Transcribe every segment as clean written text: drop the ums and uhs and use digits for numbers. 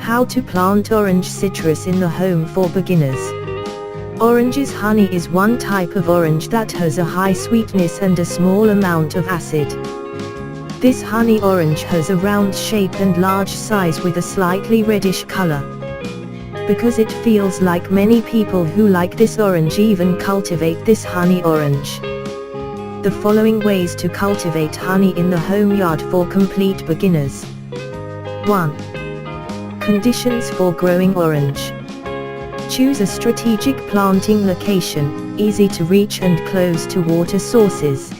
How to plant orange citrus in the home for beginners. Orange's honey is one type of orange that has a high sweetness and a small amount of acid. This honey orange has a round shape and large size with a slightly reddish color. Because it feels like many people who like this orange even cultivate this honey orange. The following ways to cultivate honey in the home yard for complete beginners. 1. Conditions for growing orange. Choose a strategic planting location, easy to reach and close to water sources.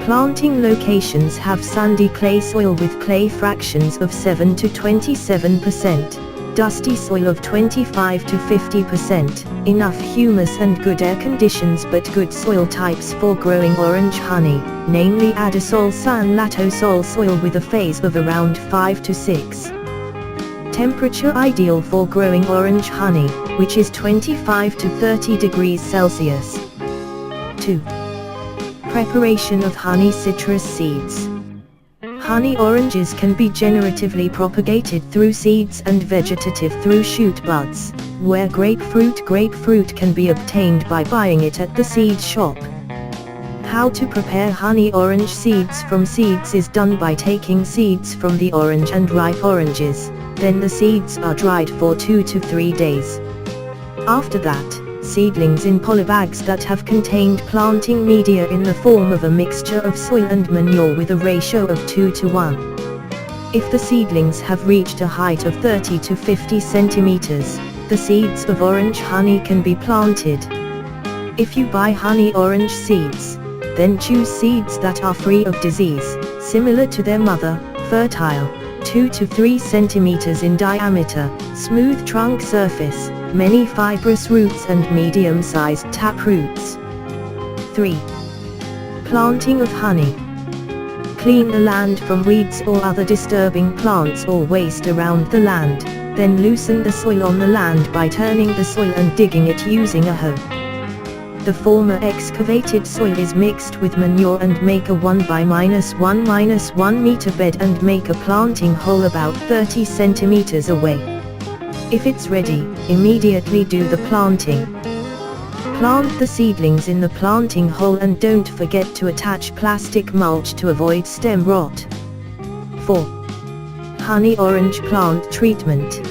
Planting locations have sandy clay soil with clay fractions of 7 to 27%. Dusty soil of 25 to 50%, enough humus and good air conditions but good soil types for growing orange honey, namely Adisol San Latosol soil with a phase of around 5 to 6. Temperature ideal for growing orange honey, which is 25 to 30 degrees Celsius. 2. Preparation of honey citrus seeds. Honey oranges can be generatively propagated through seeds and vegetative through shoot buds, where grapefruit can be obtained by buying it at the seed shop. How to prepare honey orange seeds from seeds is done by taking seeds from the orange and ripe oranges, then the seeds are dried for 2 to 3 days. After that, seedlings in polybags that have contained planting media in the form of a mixture of soil and manure with a ratio of 2 to 1. If the seedlings have reached a height of 30 to 50 centimeters, the seeds of orange honey can be planted. If you buy honey orange seeds, then choose seeds that are free of disease, similar to their mother, fertile, 2 to 3 centimeters in diameter, smooth trunk surface, many fibrous roots and medium-sized tap roots. 3. Planting of honey. Clean the land from weeds or other disturbing plants or waste around the land, then loosen the soil on the land by turning the soil and digging it using a hoe. The former excavated soil is mixed with manure and make a 1 by -1 meter bed and make a planting hole about 30 centimeters away. If it's ready, immediately do the planting. Plant the seedlings in the planting hole and don't forget to attach plastic mulch to avoid stem rot. 4. Honey orange plant treatment.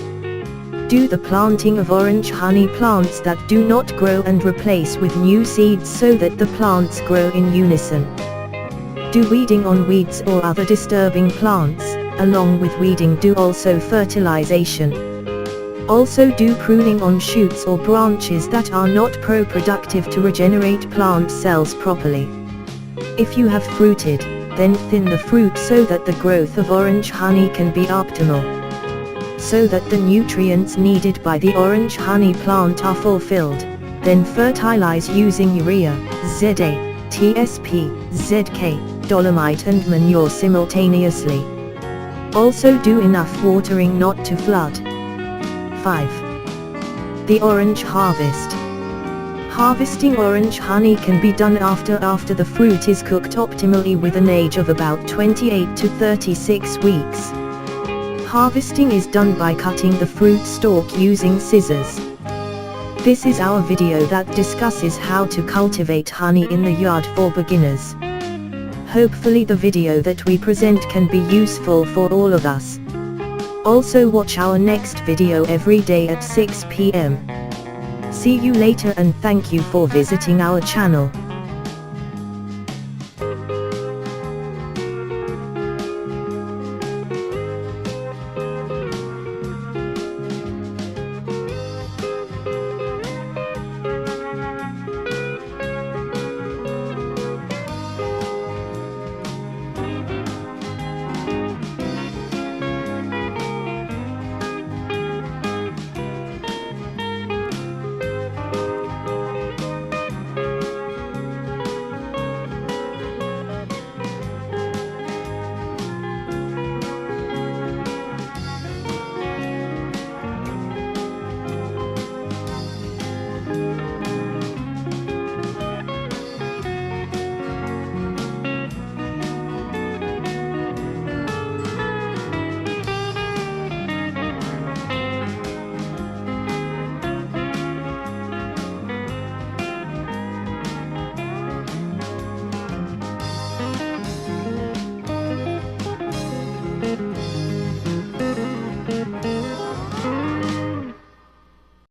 Do the planting of orange honey plants that do not grow and replace with new seeds so that the plants grow in unison. Do weeding on weeds or other disturbing plants, along with weeding do also fertilization. Also do pruning on shoots or branches that are not productive to regenerate plant cells properly. If you have fruited, then thin the fruit so that the growth of orange honey can be optimal. So that the nutrients needed by the orange honey plant are fulfilled, then fertilize using urea, Za, TSP, ZK, dolomite and manure simultaneously. Also do enough watering not to flood. 5. The orange harvest. Harvesting orange honey can be done after the fruit is cooked optimally with an age of about 28 to 36 weeks. Harvesting is done by cutting the fruit stalk using scissors. This is our video that discusses how to cultivate honey in the yard for beginners. Hopefully the video that we present can be useful for all of us. Also watch our next video every day at 6 p.m. See you later and thank you for visiting our channel.